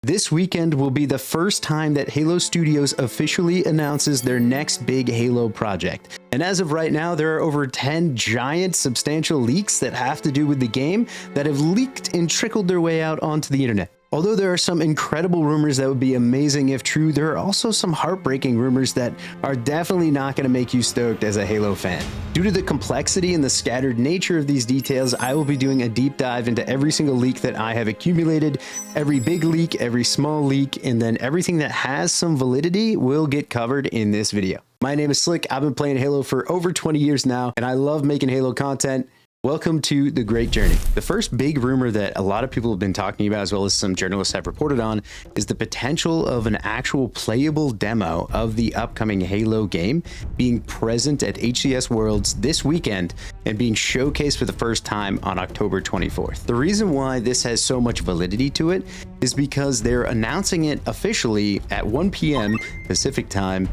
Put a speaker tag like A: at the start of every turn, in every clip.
A: This weekend will be the first time that Halo Studios officially announces their next big Halo project. And as of right now, there are over 10 giant substantial leaks that have to do with the game that have leaked and trickled their way out onto the internet. Although there are some incredible rumors that would be amazing if true, there are also some heartbreaking rumors that are definitely not going to make you stoked as a Halo fan. Due to the complexity and the scattered nature of these details, I will be doing a deep dive into every single leak that I have accumulated, every big leak, every small leak, and then everything that has some validity will get covered in this video. My name is Slick. I've been playing Halo for over 20 years now, and I love making Halo content. Welcome to the great journey. The first big rumor that a lot of people have been talking about, as well as some journalists have reported on, is the potential of an actual playable demo of the upcoming Halo game being present at HCS Worlds this weekend and being showcased for the first time on October 24th. The reason why this has so much validity to it is because they're announcing it officially at 1 p.m. Pacific time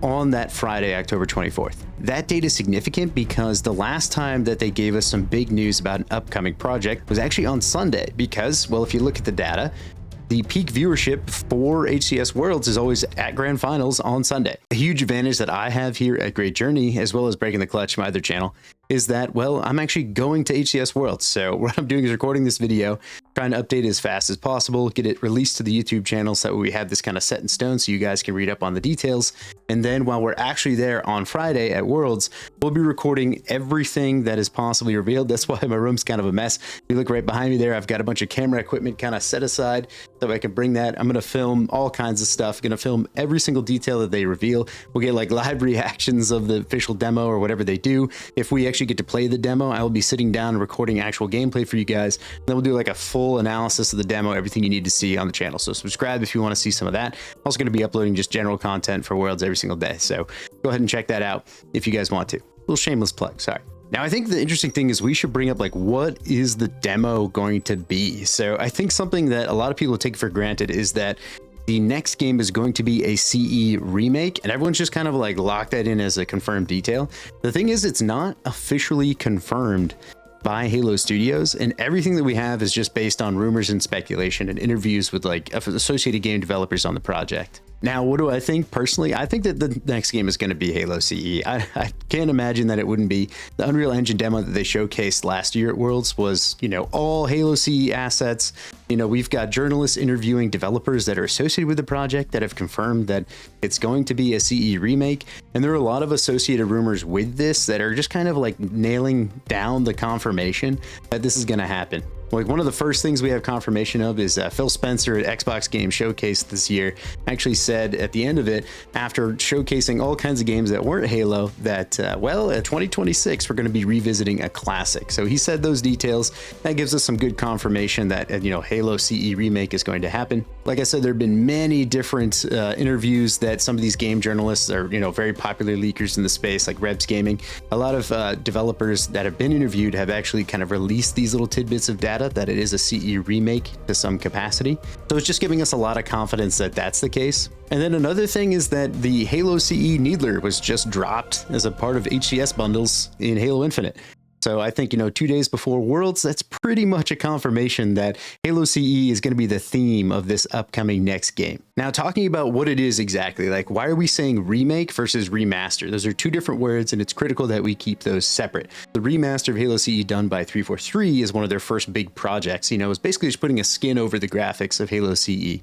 A: on that Friday, October 24th. That date is significant because the last time that they gave us some big news about an upcoming project was actually on Sunday because, well, if you look at the data, the peak viewership for HCS Worlds is always at Grand Finals on Sunday. A huge advantage that I have here at Great Journey, as well as Breaking the Clutch, my other channel, is that, well, I'm actually going to HCS Worlds. So what I'm doing is recording this video, trying to update it as fast as possible, get it released to the YouTube channel so that we have this kind of set in stone so you guys can read up on the details. And then while we're actually there on Friday at Worlds, we'll be recording everything that is possibly revealed. That's why my room's kind of a mess. If you look right behind me there, I've got a bunch of camera equipment kind of set aside so I can bring that. I'm going to film all kinds of stuff. Going to film every single detail that they reveal. We'll get like live reactions of the official demo or whatever they do. If we actually get to play the demo, I will be sitting down and recording actual gameplay for you guys. And then we'll do like a full analysis of the demo, everything you need to see on the channel. So subscribe if you want to see some of that. I'm also going to be uploading just general content for Worlds every single day. So go ahead and check that out if you guys want to. A little shameless plug, sorry. Now, I think the interesting thing is we should bring up like, what is the demo going to be? So I think something that a lot of people take for granted is that the next game is going to be a CE remake, and everyone's just kind of like locked that in as a confirmed detail. The thing is, it's not officially confirmed by Halo Studios, and everything that we have is just based on rumors and speculation and interviews with like associated game developers on the project. Now, what do I think personally? I think that the next game is going to be Halo CE. I can't imagine that it wouldn't be. The Unreal Engine demo that they showcased last year at Worlds was, you know, all Halo CE assets. You know, we've got journalists interviewing developers that are associated with the project that have confirmed that it's going to be a CE remake. And there are a lot of associated rumors with this that are just kind of like nailing down the confirmation that this is going to happen. Like one of the first things we have confirmation of is Phil Spencer at Xbox Game Showcase this year actually said at the end of it, after showcasing all kinds of games that weren't Halo, that, well, at 2026, we're going to be revisiting a classic. So he said those details. That gives us some good confirmation that, you know, Halo CE remake is going to happen. Like I said, there have been many different interviews that some of these game journalists are, you know, very popular leakers in the space, like Rebs Gaming. A lot of developers that have been interviewed have actually kind of released these little tidbits of data that it is a CE remake to some capacity. So it's just giving us a lot of confidence that that's the case. And then another thing is that the Halo CE Needler was just dropped as a part of HCS bundles in Halo Infinite. So I think, you know, 2 days before Worlds, that's pretty much a confirmation that Halo CE is going to be the theme of this upcoming next game. Now, talking about what it is exactly, like why are we saying remake versus remaster? Those are two different words, and it's critical that we keep those separate. The remaster of Halo CE done by 343 is one of their first big projects. You know, it's basically just putting a skin over the graphics of Halo CE.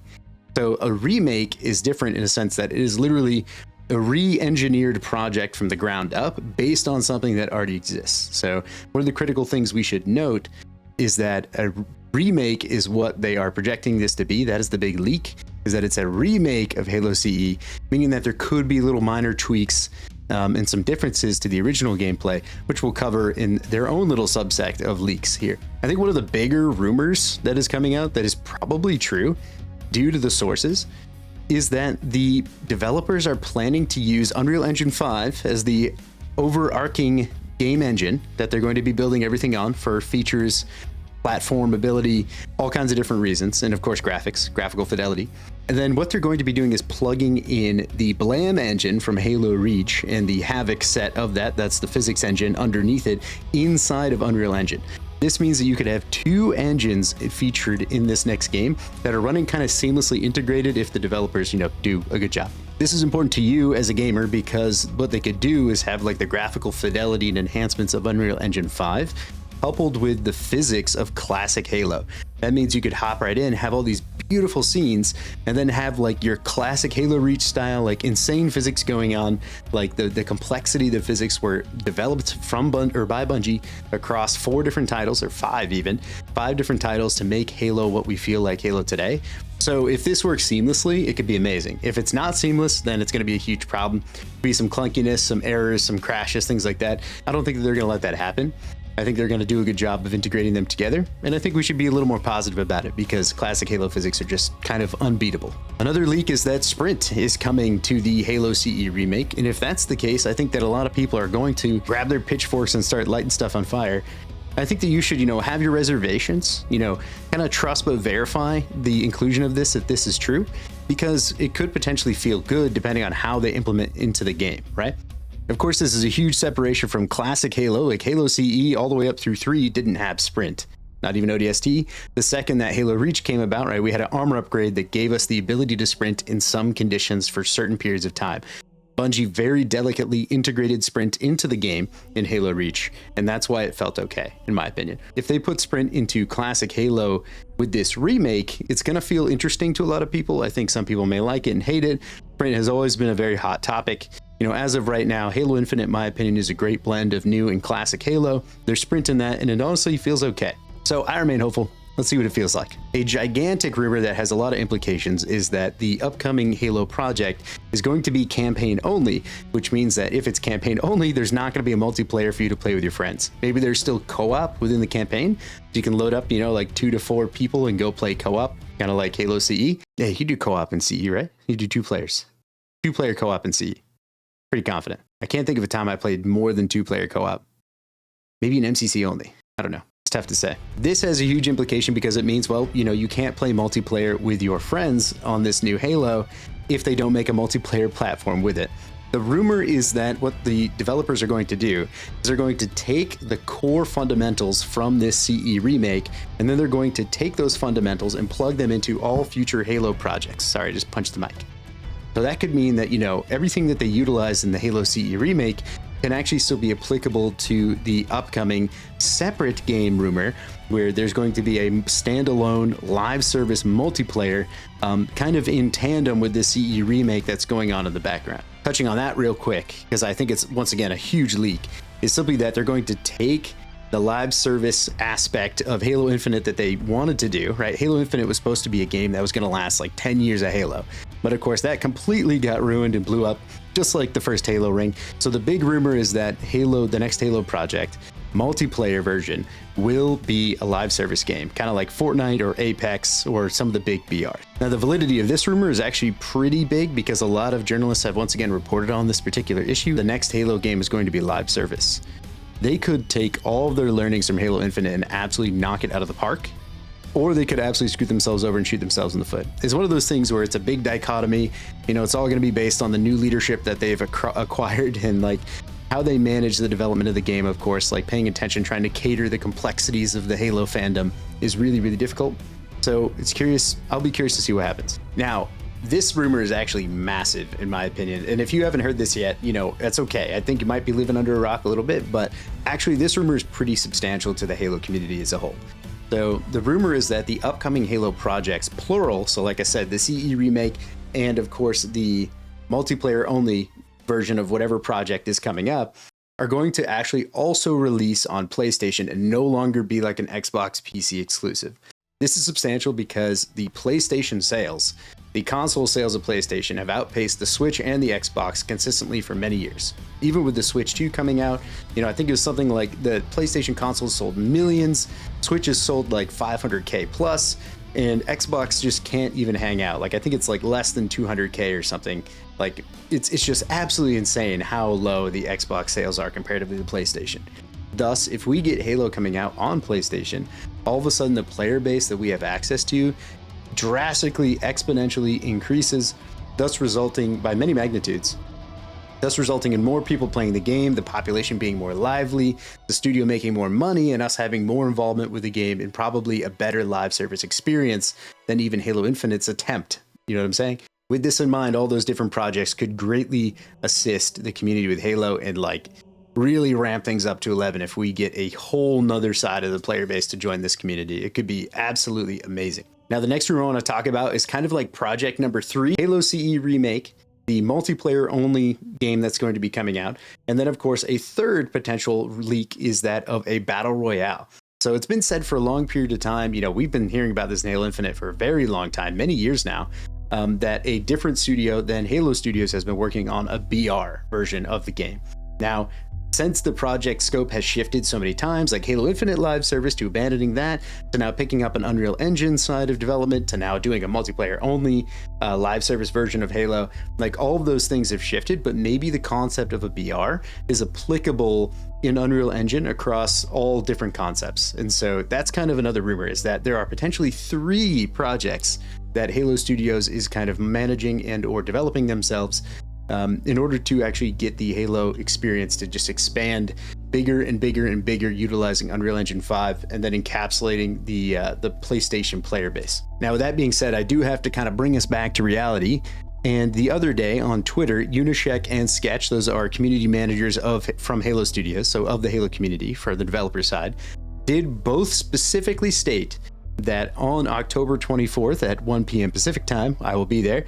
A: So a remake is different in a sense that it is literally a re-engineered project from the ground up based on something that already exists. So one of the critical things we should note is that a remake is what they are projecting this to be. That is the big leak, is that it's a remake of Halo CE, meaning that there could be little minor tweaks and some differences to the original gameplay, which we'll cover in their own little subsect of leaks here. I think one of the bigger rumors that is coming out that is probably true due to the sources is that the developers are planning to use Unreal Engine 5 as the overarching game engine that they're going to be building everything on for features, platform ability, all kinds of different reasons, and of course graphics, graphical fidelity. And then what they're going to be doing is plugging in the Blam engine from Halo Reach and the Havoc set of that, that's the physics engine underneath it, inside of Unreal Engine. This means that you could have two engines featured in this next game that are running kind of seamlessly integrated if the developers, do a good job. This is important to you as a gamer because what they could do is have like the graphical fidelity and enhancements of Unreal Engine 5 coupled with the physics of classic Halo. That means you could hop right in, have all these beautiful scenes, and then have like your classic Halo Reach style, like insane physics going on, like the complexity of the physics were developed from by Bungie across 4 different titles, or 5 even, 5 different titles to make Halo what we feel like Halo today. So if this works seamlessly, it could be amazing. If it's not seamless, then it's going to be a huge problem. Be some clunkiness, some errors, some crashes, things like that. I don't think that they're going to let that happen. I think they're going to do a good job of integrating them together, and I think we should be a little more positive about it because classic Halo physics are just kind of unbeatable. Another leak is that Sprint is coming to the Halo CE remake, and if that's the case, I think that a lot of people are going to grab their pitchforks and start lighting stuff on fire. I think that you should, have your reservations, kind of trust but verify the inclusion of this if this is true, because it could potentially feel good depending on how they implement into the game, right? Of course, this is a huge separation from classic Halo, like Halo CE all the way up through 3 didn't have Sprint, not even ODST. The second that Halo Reach came about, right, we had an armor upgrade that gave us the ability to sprint in some conditions for certain periods of time. Bungie very delicately integrated Sprint into the game in Halo Reach, and that's why it felt okay, in my opinion. If they put Sprint into classic Halo with this remake, it's going to feel interesting to a lot of people. I think some people may like it and hate it. Sprint has always been a very hot topic. As of right now, Halo Infinite, in my opinion, is a great blend of new and classic Halo. There's Sprint in that, and it honestly feels okay. So I remain hopeful. Let's see what it feels like. A gigantic rumor that has a lot of implications is that the upcoming Halo project is going to be campaign only, which means that if it's campaign only, there's not going to be a multiplayer for you to play with your friends. Maybe there's still co-op within the campaign. You can load up, like 2 to 4 people and go play co-op, kind of like Halo CE. Yeah, you do co-op in CE, right? You do 2 players. 2-player co-op in CE. Pretty confident. I can't think of a time I played more than 2-player co-op. Maybe an MCC only. I don't know. It's tough to say. This has a huge implication because it means, well, you can't play multiplayer with your friends on this new Halo if they don't make a multiplayer platform with it. The rumor is that what the developers are going to do is they're going to take the core fundamentals from this CE remake, and then they're going to take those fundamentals and plug them into all future Halo projects. Sorry, I just punched the mic. So that could mean that, everything that they utilize in the Halo CE remake can actually still be applicable to the upcoming separate game rumor, where there's going to be a standalone live service multiplayer kind of in tandem with the CE remake that's going on in the background. Touching on that real quick, because I think it's, once again, a huge leak, is simply that they're going to take the live service aspect of Halo Infinite that they wanted to do, right? Halo Infinite was supposed to be a game that was going to last like 10 years of Halo. But of course, that completely got ruined and blew up, just like the first Halo ring. So the big rumor is that Halo, the next Halo project, multiplayer version, will be a live service game, kind of like Fortnite or Apex or some of the big BRs. Now, the validity of this rumor is actually pretty big because a lot of journalists have once again reported on this particular issue. The next Halo game is going to be live service. They could take all of their learnings from Halo Infinite and absolutely knock it out of the park, or they could absolutely screw themselves over and shoot themselves in the foot. It's one of those things where it's a big dichotomy. It's all going to be based on the new leadership that they've acquired and like how they manage the development of the game. Of course, like paying attention, trying to cater the complexities of the Halo fandom is really, really difficult. So I'll be curious to see what happens. Now, this rumor is actually massive in my opinion. And if you haven't heard this yet, that's okay. I think you might be living under a rock a little bit, but actually this rumor is pretty substantial to the Halo community as a whole. So the rumor is that the upcoming Halo projects, plural, so like I said, the CE remake and of course the multiplayer only version of whatever project is coming up, are going to actually also release on PlayStation and no longer be like an Xbox PC exclusive. This is substantial because the PlayStation sales, the console sales of PlayStation have outpaced the Switch and the Xbox consistently for many years. Even with the Switch 2 coming out, I think it was something like the PlayStation consoles sold millions, Switches sold like 500K plus, and Xbox just can't even hang out. Like I think it's like less than 200K or something. Like it's just absolutely insane how low the Xbox sales are comparatively to PlayStation. Thus, if we get Halo coming out on PlayStation, all of a sudden the player base that we have access to drastically exponentially increases, thus resulting by many magnitudes thus resulting in more people playing the game, the population being more lively, the studio making more money, and us having more involvement with the game and probably a better live service experience than even Halo Infinite's attempt. You know what I'm saying? With this in mind, all those different projects could greatly assist the community with Halo and like really ramp things up to 11 if we get a whole nother side of the player base to join this community. It could be absolutely amazing. Now, the next rumor I want to talk about is kind of like project number 3, Halo CE Remake, the multiplayer only game that's going to be coming out. And then, of course, a third potential leak is that of a battle royale. So it's been said for a long period of time, you know, we've been hearing about this in Halo Infinite for a very long time, many years now, that a different studio than Halo Studios has been working on a BR version of the game. Now, since the project scope has shifted so many times, like Halo Infinite live service to abandoning that, to now picking up an Unreal Engine side of development, to now doing a multiplayer only live service version of Halo, like all of those things have shifted, but maybe the concept of a BR is applicable in Unreal Engine across all different concepts. And so that's kind of another rumor, is that there are potentially 3 projects that Halo Studios is kind of managing and or developing themselves in order to actually get the Halo experience to just expand bigger and bigger and bigger, utilizing Unreal Engine 5 and then encapsulating the PlayStation player base. Now, with that being said, I do have to kind of bring us back to reality. And the other day on Twitter, Unishek and Sketch, those are community managers from Halo Studios, so of the Halo community for the developer side, did both specifically state that on October 24th at 1 p.m. Pacific time, I will be there.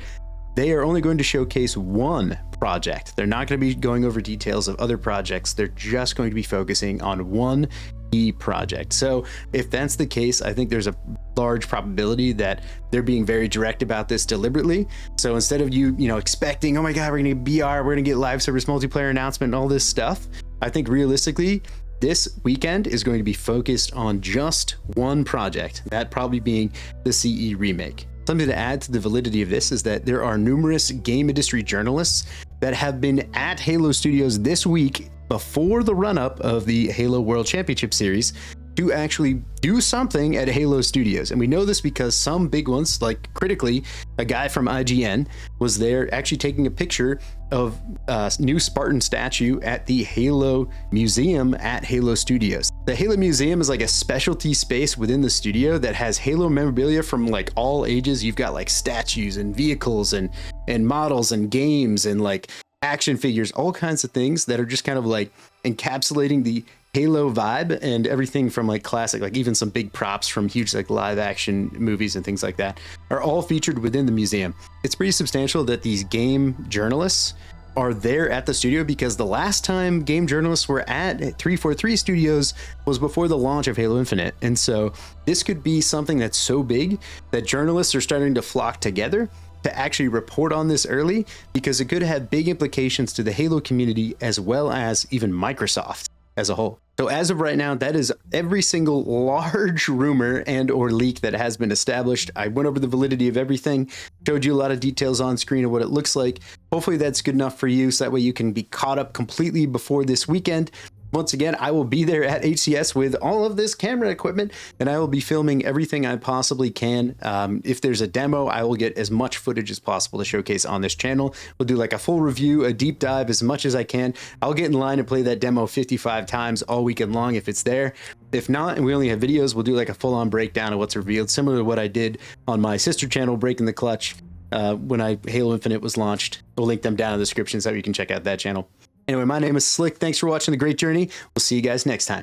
A: They are only going to showcase one project. They're not going to be going over details of other projects. They're just going to be focusing on one key project. So if that's the case, I think there's a large probability that they're being very direct about this deliberately. So instead of you expecting, oh my God, we're going to get BR, we're going to get live service multiplayer announcement and all this stuff, I think realistically, this weekend is going to be focused on just one project, that probably being the CE remake. Something to add to the validity of this is that there are numerous game industry journalists that have been at Halo Studios this week before the run-up of the Halo World Championship Series to actually do something at Halo Studios. And we know this because some big ones, like critically, a guy from IGN was there actually taking a picture of a new Spartan statue at the Halo Museum at Halo Studios. The Halo Museum is like a specialty space within the studio that has Halo memorabilia from like all ages. You've got like statues and vehicles and models and games and like action figures, all kinds of things that are just kind of like encapsulating the Halo vibe, and everything from like classic, like even some big props from huge like live action movies and things like that are all featured within the museum. It's pretty substantial that these game journalists are there at the studio, because the last time game journalists were at 343 Studios was before the launch of Halo Infinite. And so this could be something that's so big that journalists are starting to flock together to actually report on this early, because it could have big implications to the Halo community as well as even Microsoft as a whole. So as of right now, that is every single large rumor and or leak that has been established. I went over the validity of everything, showed you a lot of details on screen of what it looks like. Hopefully that's good enough for you, so that way you can be caught up completely before this weekend. Once again, I will be there at HCS with all of this camera equipment, and I will be filming everything I possibly can. If there's a demo, I will get as much footage as possible to showcase on this channel. We'll do like a full review, a deep dive, as much as I can. I'll get in line and play that demo 55 times all weekend long if it's there. If not, and we only have videos, we'll do like a full-on breakdown of what's revealed, similar to what I did on my sister channel, Breaking the Clutch, when Halo Infinite was launched. We'll link them down in the description so you can check out that channel. Anyway, my name is Slick. Thanks for watching The Great Journey. We'll see you guys next time.